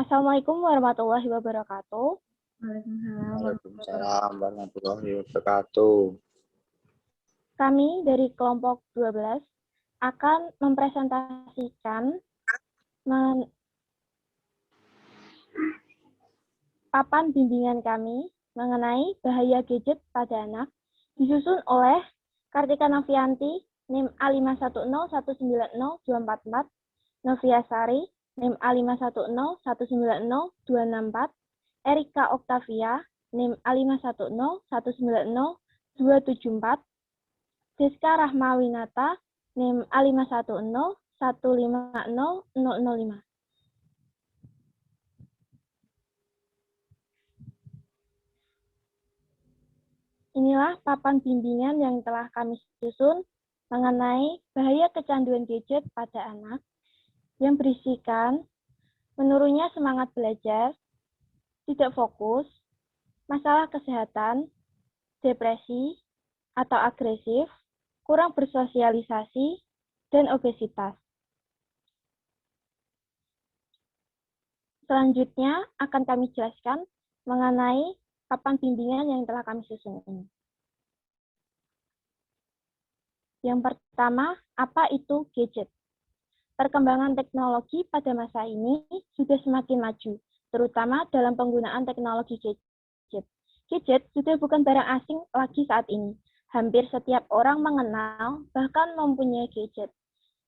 Assalamualaikum warahmatullahi wabarakatuh. Waalaikumsalam warahmatullahi wabarakatuh. Kami dari kelompok 12 akan mempresentasikan papan bimbingan kami mengenai bahaya gadget pada anak, disusun oleh Kartika Novianti, NIM A5101902444, Novia Sari, NIM A5101902464, Erika Oktavia, NIM A5101902474, Siska Rahmawinata, NIM A5101500005. Inilah papan bimbingan yang telah kami susun mengenai bahaya kecanduan gadget pada anak yang berisikan menurunnya semangat belajar, tidak fokus, masalah kesehatan, depresi atau agresif, kurang bersosialisasi, dan obesitas. Selanjutnya akan kami jelaskan mengenai papan bimbingan yang telah kami susun ini. Yang pertama, apa itu gadget? Perkembangan teknologi pada masa ini sudah semakin maju, terutama dalam penggunaan teknologi gadget. Gadget sudah bukan barang asing lagi saat ini. Hampir setiap orang mengenal, bahkan mempunyai gadget.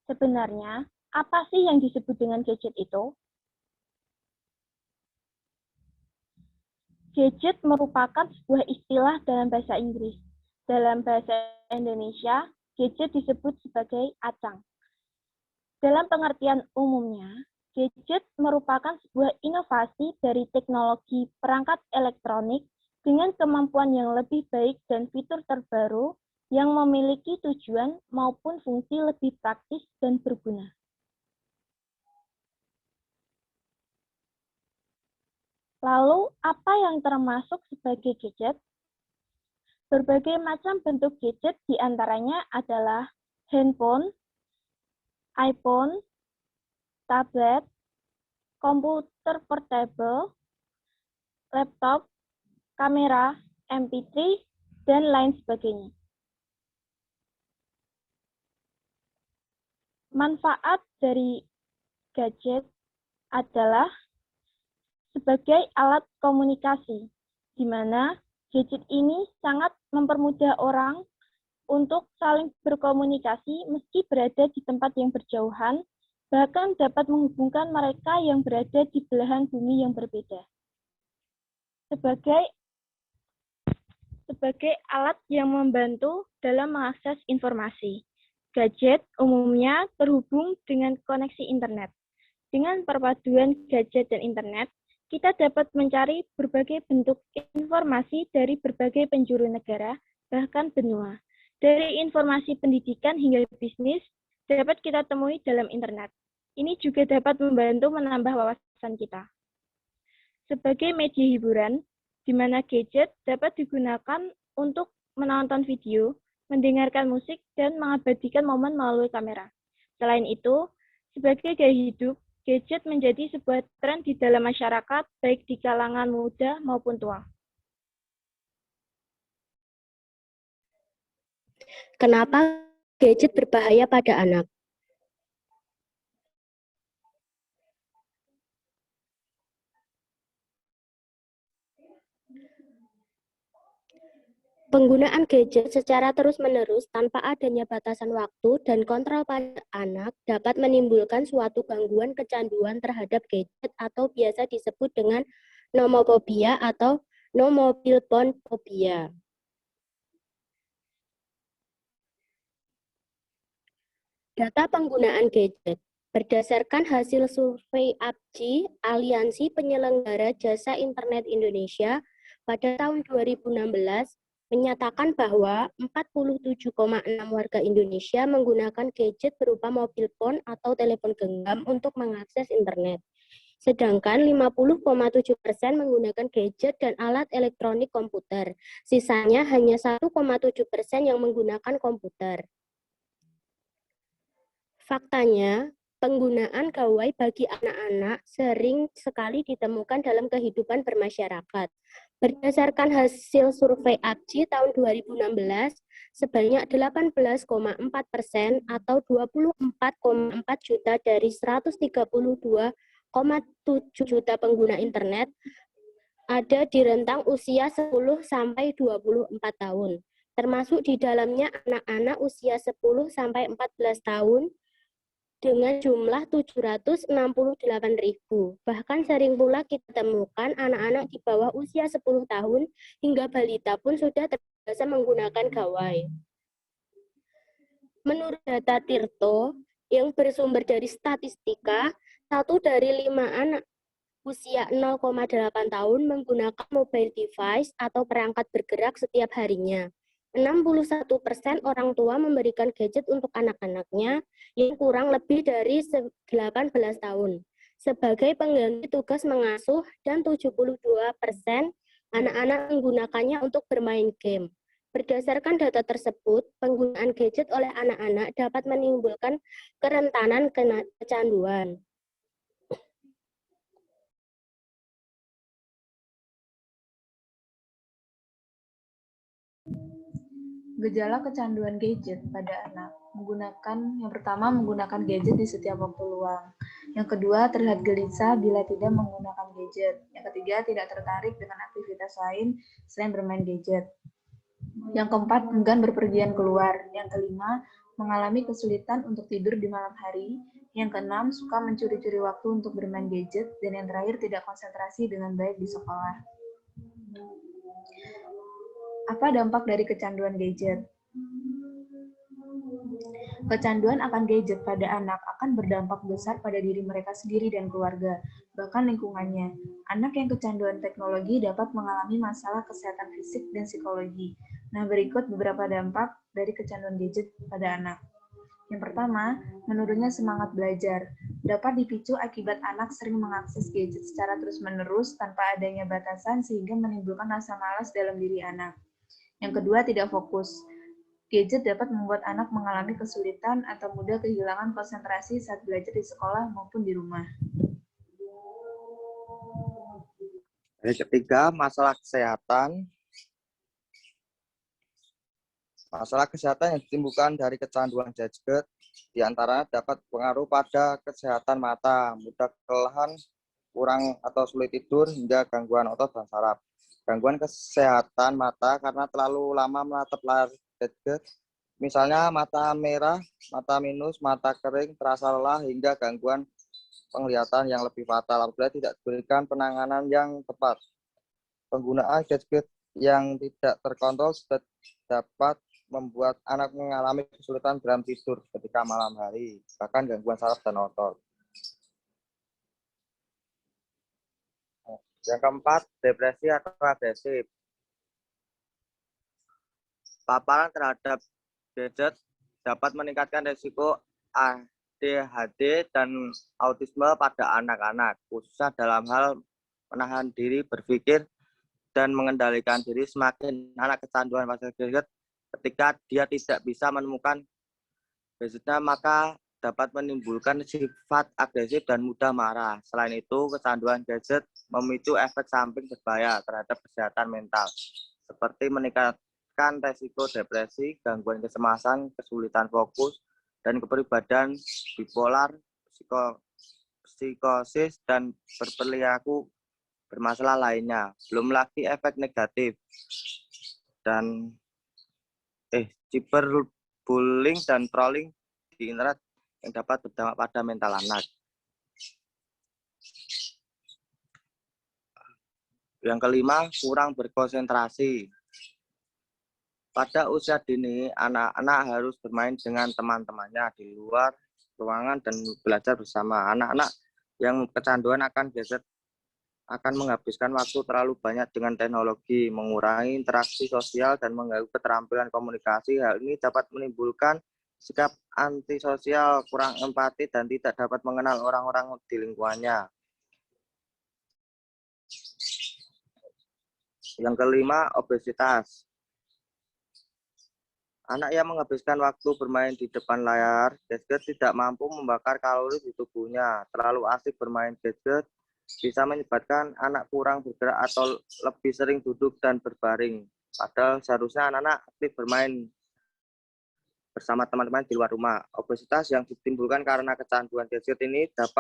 Sebenarnya, apa sih yang disebut dengan gadget itu? Gadget merupakan sebuah istilah dalam bahasa Inggris. Dalam bahasa Indonesia, gadget disebut sebagai acang. Dalam pengertian umumnya, gadget merupakan sebuah inovasi dari teknologi perangkat elektronik dengan kemampuan yang lebih baik dan fitur terbaru yang memiliki tujuan maupun fungsi lebih praktis dan berguna. Lalu, apa yang termasuk sebagai gadget? Berbagai macam bentuk gadget diantaranya adalah handphone, iPhone, tablet, komputer portable, laptop, kamera, MP3, dan lain sebagainya. Manfaat dari gadget adalah sebagai alat komunikasi, di mana gadget ini sangat mempermudah orang untuk saling berkomunikasi meski berada di tempat yang berjauhan, bahkan dapat menghubungkan mereka yang berada di belahan bumi yang berbeda. Sebagai alat yang membantu dalam mengakses informasi, gadget umumnya terhubung dengan koneksi internet. Dengan perpaduan gadget dan internet, kita dapat mencari berbagai bentuk informasi dari berbagai penjuru negara, bahkan benua. Dari informasi pendidikan hingga bisnis, dapat kita temui dalam internet. Ini juga dapat membantu menambah wawasan kita. Sebagai media hiburan, di mana gadget dapat digunakan untuk menonton video, mendengarkan musik, dan mengabadikan momen melalui kamera. Selain itu, sebagai gaya hidup, gadget menjadi sebuah tren di dalam masyarakat, baik di kalangan muda maupun tua. Kenapa gadget berbahaya pada anak? Penggunaan gadget secara terus-menerus tanpa adanya batasan waktu dan kontrol pada anak dapat menimbulkan suatu gangguan kecanduan terhadap gadget atau biasa disebut dengan nomofobia atau no mobile phone phobia. Data penggunaan gadget. Berdasarkan hasil survei APJI, Aliansi Penyelenggara Jasa Internet Indonesia, pada tahun 2016, menyatakan bahwa 47,6 warga Indonesia menggunakan gadget berupa mobil phone atau telepon genggam untuk mengakses internet. Sedangkan 50,7% menggunakan gadget dan alat elektronik komputer. Sisanya hanya 1,7% yang menggunakan komputer. Faktanya, Penggunaan gawai bagi anak-anak sering sekali ditemukan dalam kehidupan bermasyarakat. Berdasarkan hasil survei APJI tahun 2016, sebanyak 18,4% atau 24,4 juta dari 132,7 juta pengguna internet ada di rentang usia 10 sampai 24 tahun. Termasuk di dalamnya anak-anak usia 10 sampai 14 tahun dengan jumlah 768.000. Bahkan sering pula kita temukan anak-anak di bawah usia 10 tahun hingga balita pun sudah terbiasa menggunakan gawai. Menurut data Tirto yang bersumber dari statistika, 1 dari 5 anak usia 0,8 tahun menggunakan mobile device atau perangkat bergerak setiap harinya. 61% orang tua memberikan gadget untuk anak-anaknya yang kurang lebih dari 18 tahun sebagai pengganti tugas mengasuh, dan 72% anak-anak menggunakannya untuk bermain game. Berdasarkan data tersebut, penggunaan gadget oleh anak-anak dapat menimbulkan kerentanan kecanduan. Gejala kecanduan gadget pada anak. Yang pertama, menggunakan gadget di setiap waktu luang. Yang kedua, terlihat gelisah bila tidak menggunakan gadget. Yang ketiga, tidak tertarik dengan aktivitas lain selain bermain gadget. Yang keempat, enggan berpergian keluar. Yang kelima, mengalami kesulitan untuk tidur di malam hari. Yang keenam, suka mencuri-curi waktu untuk bermain gadget. Dan yang terakhir, tidak konsentrasi dengan baik di sekolah. Apa dampak dari kecanduan gadget? Kecanduan akan gadget pada anak akan berdampak besar pada diri mereka sendiri dan keluarga, bahkan lingkungannya. Anak yang kecanduan teknologi dapat mengalami masalah kesehatan fisik dan psikologi. Nah, berikut beberapa dampak dari kecanduan gadget pada anak. Yang pertama, menurunnya semangat belajar. Dapat dipicu akibat anak sering mengakses gadget secara terus-menerus tanpa adanya batasan sehingga menimbulkan rasa malas dalam diri anak. Yang kedua, tidak fokus. Gadget dapat membuat anak mengalami kesulitan atau mudah kehilangan konsentrasi saat belajar di sekolah maupun di rumah. Yang ketiga, masalah kesehatan. Masalah kesehatan yang ditimbulkan dari kecanduan gadget diantaranya dapat pengaruh pada kesehatan mata, mudah kelelahan, kurang atau sulit tidur, hingga gangguan otot dan saraf. Gangguan kesehatan mata karena terlalu lama menatap layar gadget, misalnya mata merah, mata minus, mata kering, terasa lelah, hingga gangguan penglihatan yang lebih fatal apabila tidak diberikan penanganan yang tepat. Penggunaan gadget yang tidak terkontrol dapat membuat anak mengalami kesulitan dalam tidur ketika malam hari, bahkan gangguan saraf dan otot. Yang keempat, depresi atau agresif. Paparan terhadap gadget dapat meningkatkan risiko ADHD dan autisme pada anak-anak, khususnya dalam hal menahan diri berpikir dan mengendalikan diri. Semakin anak kecanduan pada gadget, ketika dia tidak bisa menemukan gadgetnya, maka dapat menimbulkan sifat agresif dan mudah marah. Selain itu, kecanduan gadget memicu efek samping berbahaya terhadap kesehatan mental, seperti meningkatkan resiko depresi, gangguan kecemasan, kesulitan fokus, dan kepribadian bipolar, psikosis, dan berperilaku bermasalah lainnya. Belum lagi efek negatif dan cyberbullying dan trolling di internet yang dapat berdampak pada mental anak. Yang kelima, kurang berkonsentrasi. Pada usia dini, anak-anak harus bermain dengan teman-temannya di luar ruangan dan belajar bersama. Anak-anak yang kecanduan akan gadget akan menghabiskan waktu terlalu banyak dengan teknologi, mengurangi interaksi sosial, dan mengganggu keterampilan komunikasi. Hal ini dapat menimbulkan sikap antisosial, kurang empati, dan tidak dapat mengenal orang-orang di lingkungannya. Yang kelima, obesitas. Anak yang menghabiskan waktu bermain di depan layar gadget tidak mampu membakar kalori di tubuhnya. Terlalu asik bermain gadget bisa menyebabkan anak kurang bergerak atau lebih sering duduk dan berbaring. Padahal seharusnya anak-anak aktif bermain bersama teman-teman di luar rumah. Obesitas yang ditimbulkan karena kecanduan gadget ini tidak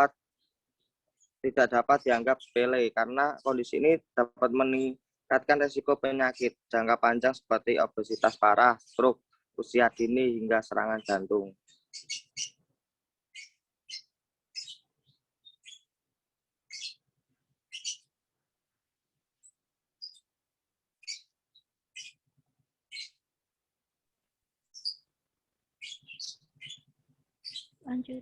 dapat dianggap sepele karena kondisi ini dapat meningkatkan risiko penyakit jangka panjang seperti obesitas parah, stroke, usia dini hingga serangan jantung. Lanjut.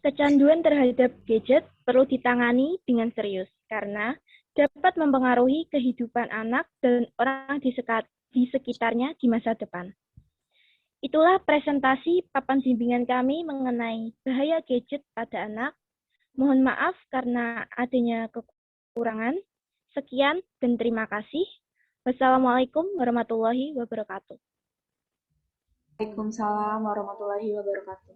Kecanduan terhadap gadget perlu ditangani dengan serius karena dapat mempengaruhi kehidupan anak dan orang di sekitarnya di masa depan. Itulah presentasi papan bimbingan kami mengenai bahaya gadget pada anak. Mohon maaf karena adanya kekurangan. Sekian dan terima kasih. Wassalamualaikum warahmatullahi wabarakatuh. Waalaikumsalam warahmatullahi wabarakatuh.